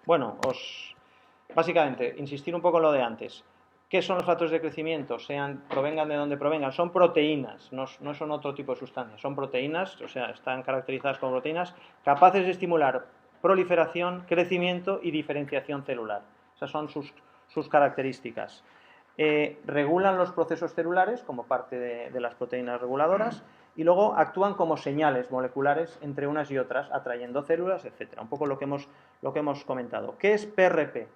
Bueno, básicamente, insistir un poco en lo de antes. ¿Qué son los factores de crecimiento? Provengan de donde provengan. Son proteínas, no son otro tipo de sustancias. Son proteínas, o sea, están caracterizadas como proteínas capaces de estimular proliferación, crecimiento y diferenciación celular. Esas son sus características. Regulan los procesos celulares como parte de las proteínas reguladoras y luego actúan como señales moleculares entre unas y otras, atrayendo células, etc. Un poco lo que hemos comentado. ¿Qué es PRP?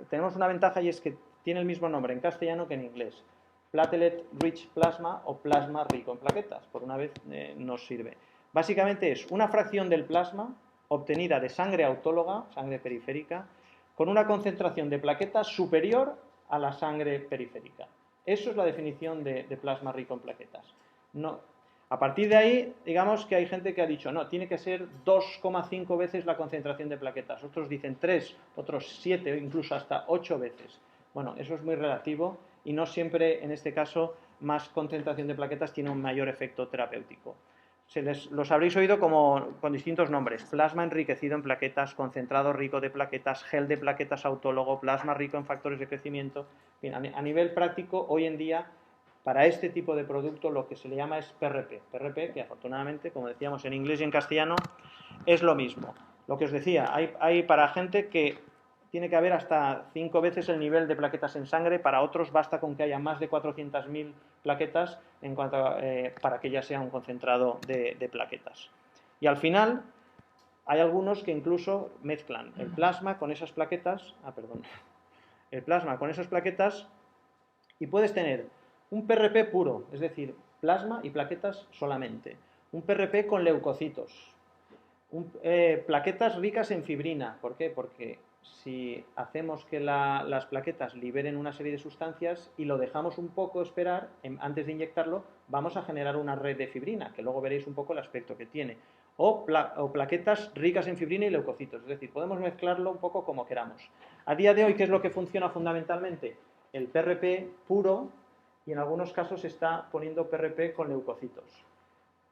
Tenemos una ventaja y es que tiene el mismo nombre en castellano que en inglés. Platelet Rich Plasma o plasma rico en plaquetas. Por una vez nos sirve. Básicamente es una fracción del plasma obtenida de sangre autóloga, sangre periférica, con una concentración de plaquetas superior a la sangre periférica. Eso es la definición de plasma rico en plaquetas. No, a partir de ahí, digamos que hay gente que ha dicho, no, tiene que ser 2,5 veces la concentración de plaquetas. Otros dicen 3, otros 7, incluso hasta 8 veces. Bueno, eso es muy relativo y no siempre, en este caso, más concentración de plaquetas tiene un mayor efecto terapéutico. Los habréis oído con distintos nombres. Plasma enriquecido en plaquetas, concentrado rico de plaquetas, gel de plaquetas autólogo, plasma rico en factores de crecimiento. Bien, a nivel práctico, hoy en día, para este tipo de producto lo que se le llama es PRP. PRP, que afortunadamente, como decíamos en inglés y en castellano, es lo mismo. Lo que os decía, hay para gente que tiene que haber hasta 5 veces el nivel de plaquetas en sangre, para otros basta con que haya más de 400.000 plaquetas para que ya sea un concentrado de plaquetas. Y al final hay algunos que incluso mezclan el plasma con esas plaquetas, el plasma con esas plaquetas y puedes tener un PRP puro, es decir, plasma y plaquetas solamente, un PRP con leucocitos, plaquetas ricas en fibrina. ¿Por qué? Porque si hacemos que las plaquetas liberen una serie de sustancias y lo dejamos un poco esperar antes de inyectarlo, vamos a generar una red de fibrina, que luego veréis un poco el aspecto que tiene. O plaquetas ricas en fibrina y leucocitos, es decir, podemos mezclarlo un poco como queramos. A día de hoy, ¿qué es lo que funciona fundamentalmente? El PRP puro, y en algunos casos se está poniendo PRP con leucocitos.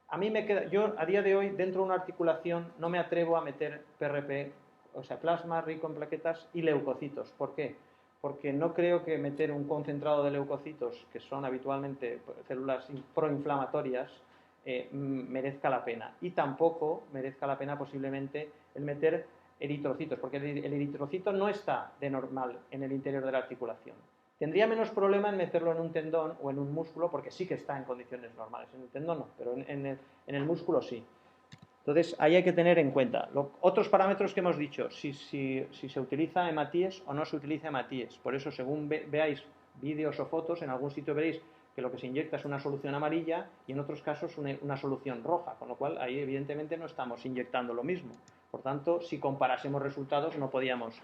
A mí yo a día de hoy, dentro de una articulación, no me atrevo a meter PRP, o sea, plasma rico en plaquetas y leucocitos. ¿Por qué? Porque no creo que meter un concentrado de leucocitos, que son habitualmente células proinflamatorias, merezca la pena. Y tampoco merezca la pena posiblemente el meter eritrocitos, porque el eritrocito no está de normal en el interior de la articulación. Tendría menos problema en meterlo en un tendón o en un músculo, porque sí que está en condiciones normales. En el tendón no, pero en el músculo sí. Entonces, ahí hay que tener en cuenta. Otros parámetros que hemos dicho, si se utiliza hematíes o no se utiliza hematíes. Por eso, según veáis vídeos o fotos, en algún sitio veréis que lo que se inyecta es una solución amarilla y en otros casos una solución roja, con lo cual ahí evidentemente no estamos inyectando lo mismo. Por tanto, si comparásemos resultados no podíamos.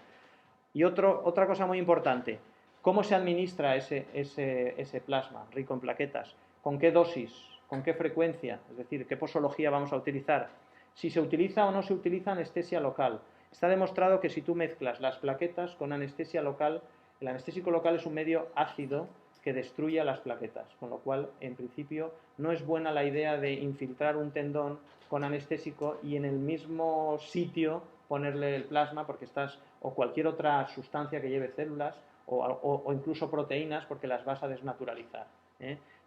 Y otra cosa muy importante, ¿cómo se administra ese plasma rico en plaquetas? ¿Con qué dosis? ¿Con qué frecuencia? Es decir, ¿qué posología vamos a utilizar? Si se utiliza o no se utiliza anestesia local. Está demostrado que si tú mezclas las plaquetas con anestesia local, el anestésico local es un medio ácido que destruye las plaquetas, con lo cual, en principio, no es buena la idea de infiltrar un tendón con anestésico y en el mismo sitio ponerle el plasma, porque o cualquier otra sustancia que lleve células o incluso proteínas, porque las vas a desnaturalizar.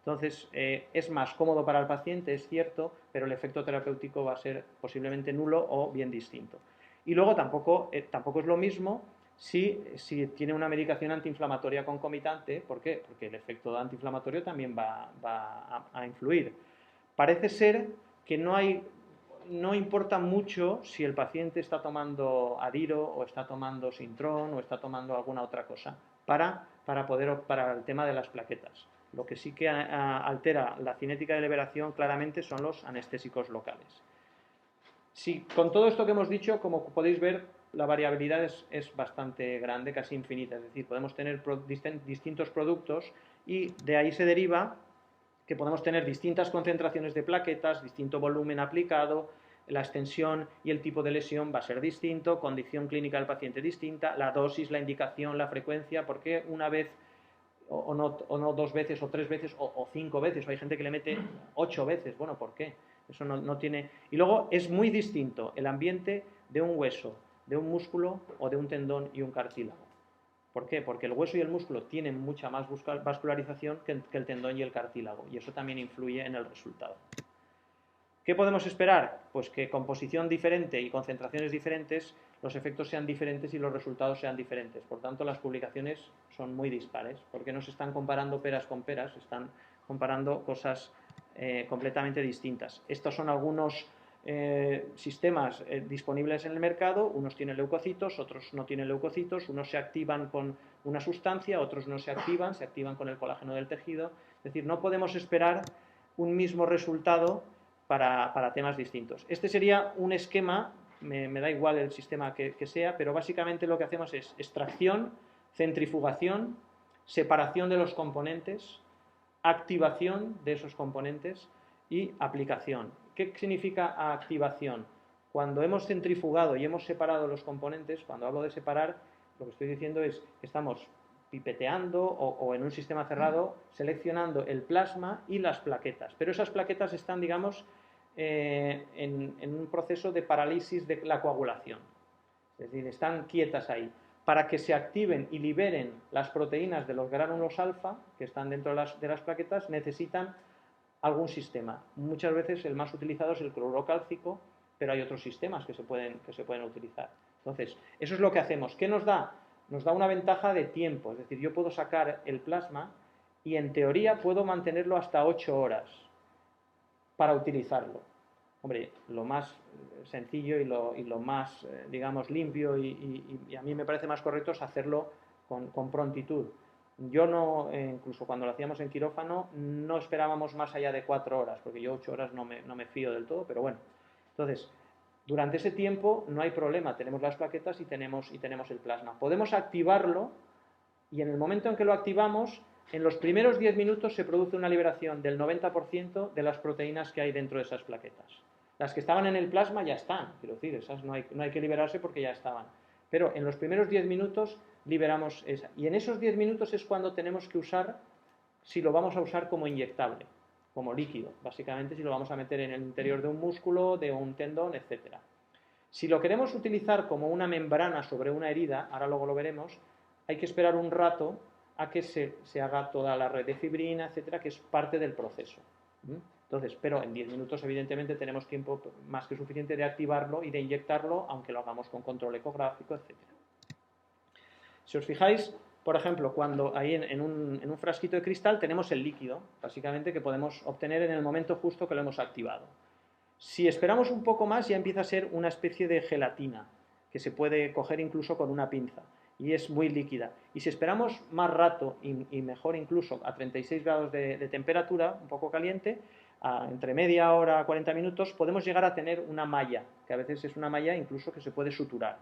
Entonces, es más cómodo para el paciente, es cierto, pero el efecto terapéutico va a ser posiblemente nulo o bien distinto. Y luego tampoco es lo mismo si tiene una medicación antiinflamatoria concomitante. ¿Por qué? Porque el efecto antiinflamatorio también va a influir. Parece ser que no importa mucho si el paciente está tomando Adiro o está tomando Sintron o está tomando alguna otra cosa para el tema de las plaquetas. Lo que sí que altera la cinética de liberación claramente son los anestésicos locales. Sí, con todo esto que hemos dicho, como podéis ver, la variabilidad es bastante grande, casi infinita. Es decir, podemos tener distintos productos y de ahí se deriva que podemos tener distintas concentraciones de plaquetas, distinto volumen aplicado, la extensión y el tipo de lesión va a ser distinto, condición clínica del paciente distinta, la dosis, la indicación, la frecuencia, porque una vez o no 2 veces o 3 veces o 5 veces, o hay gente que le mete 8 veces. Bueno, ¿por qué? Eso no tiene. Y luego es muy distinto el ambiente de un hueso de un músculo o de un tendón y un cartílago. ¿Por qué? Porque el hueso y el músculo tienen mucha más vascularización que el tendón y el cartílago, y eso también influye en el resultado. ¿Qué podemos esperar? Pues que con posición diferente y concentraciones diferentes los efectos sean diferentes y los resultados sean diferentes. Por tanto, las publicaciones son muy dispares, porque no se están comparando peras con peras, están comparando cosas completamente distintas. Estos son algunos sistemas disponibles en el mercado, unos tienen leucocitos, otros no tienen leucocitos, unos se activan con una sustancia, otros no se activan con el colágeno del tejido. Es decir, no podemos esperar un mismo resultado para temas distintos. Este sería un esquema, me da igual el sistema que sea, pero básicamente lo que hacemos es extracción, centrifugación, separación de los componentes, activación de esos componentes y aplicación. ¿Qué significa activación? Cuando hemos centrifugado y hemos separado los componentes, cuando hablo de separar, lo que estoy diciendo es que estamos pipeteando o en un sistema cerrado seleccionando el plasma y las plaquetas. Pero esas plaquetas están, digamos, en un proceso de parálisis de la coagulación. Es decir, están quietas ahí. Para que se activen y liberen las proteínas de los gránulos alfa que están dentro de las plaquetas, necesitan algún sistema. Muchas veces el más utilizado es el cloruro cálcico, pero hay otros sistemas que se pueden utilizar. Entonces, eso es lo que hacemos. ¿Qué nos da? Nos da una ventaja de tiempo. Es decir, yo puedo sacar el plasma y en teoría puedo mantenerlo hasta 8 horas para utilizarlo. Hombre, lo más sencillo y lo más, digamos, limpio y a mí me parece más correcto es hacerlo con prontitud. Yo no, incluso cuando lo hacíamos en quirófano, no esperábamos más allá de 4 horas, porque yo 8 horas no me fío del todo, pero bueno. Entonces, durante ese tiempo no hay problema, tenemos las plaquetas y tenemos el plasma. Podemos activarlo y en el momento en que lo activamos, en los primeros 10 minutos se produce una liberación del 90% de las proteínas que hay dentro de esas plaquetas. Las que estaban en el plasma ya están, quiero decir, esas no hay que liberarse porque ya estaban. Pero en los primeros 10 minutos liberamos esa. Y en esos 10 minutos es cuando tenemos que usar, si lo vamos a usar como inyectable, como líquido, básicamente si lo vamos a meter en el interior de un músculo, de un tendón, etc. Si lo queremos utilizar como una membrana sobre una herida, ahora luego lo veremos, hay que esperar un rato a que se haga toda la red de fibrina, etcétera, que es parte del proceso. Entonces, pero en 10 minutos evidentemente tenemos tiempo más que suficiente de activarlo y de inyectarlo, aunque lo hagamos con control ecográfico, etcétera. Si os fijáis, por ejemplo, cuando ahí en un frasquito de cristal tenemos el líquido, básicamente, que podemos obtener en el momento justo que lo hemos activado. Si esperamos un poco más, ya empieza a ser una especie de gelatina, que se puede coger incluso con una pinza, y es muy líquida. Y si esperamos más rato, y mejor incluso a 36 grados de temperatura, un poco caliente, entre media hora, 40 minutos, podemos llegar a tener una malla, que a veces es una malla incluso que se puede suturar.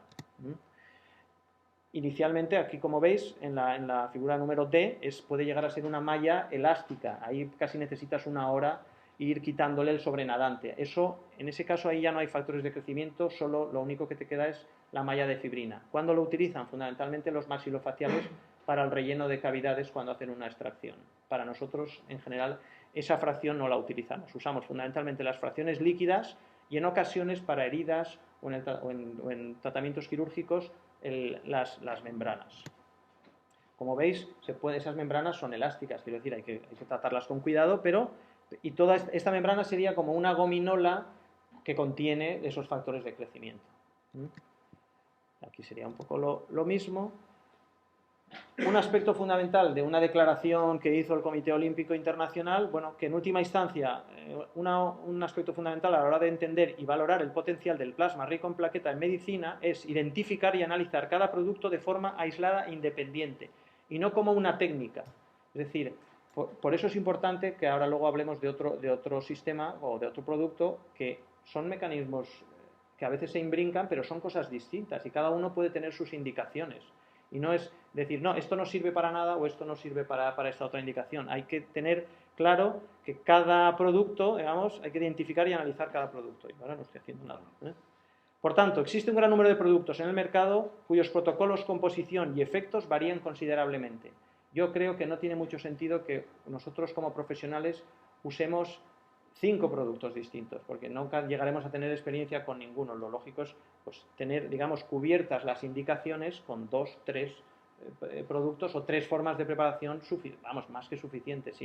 Inicialmente, aquí como veis, en la figura número D, puede llegar a ser una malla elástica. Ahí casi necesitas una hora ir quitándole el sobrenadante. Eso, en ese caso, ahí ya no hay factores de crecimiento, solo lo único que te queda es la malla de fibrina. ¿Cuándo lo utilizan? Fundamentalmente los maxilofaciales para el relleno de cavidades cuando hacen una extracción. Para nosotros, en general, esa fracción no la utilizamos. Usamos fundamentalmente las fracciones líquidas y en ocasiones para heridas o en tratamientos quirúrgicos las membranas. Como veis, esas membranas son elásticas, quiero decir, hay que tratarlas con cuidado, y toda esta membrana sería como una gominola que contiene esos factores de crecimiento. Aquí sería un poco lo mismo. Un aspecto fundamental de una declaración que hizo el Comité Olímpico Internacional, bueno, que en última instancia, un aspecto fundamental a la hora de entender y valorar el potencial del plasma rico en plaqueta en medicina es identificar y analizar cada producto de forma aislada e independiente, y no como una técnica. Es decir, por eso es importante que ahora luego hablemos de otro sistema o de otro producto que son mecanismos que a veces se imbrincan, pero son cosas distintas y cada uno puede tener sus indicaciones. Y no es decir, no, esto no sirve para nada o esto no sirve para esta otra indicación. Hay que tener claro que cada producto, digamos, hay que identificar y analizar cada producto. Y ahora no estoy haciendo nada. Por tanto, existe un gran número de productos en el mercado cuyos protocolos, composición y efectos varían considerablemente. Yo creo que no tiene mucho sentido que nosotros como profesionales usemos 5 productos distintos, porque nunca llegaremos a tener experiencia con ninguno. Lo lógico es pues tener, digamos, cubiertas las indicaciones con 2, 3 productos o 3 formas de preparación, vamos, más que suficientes.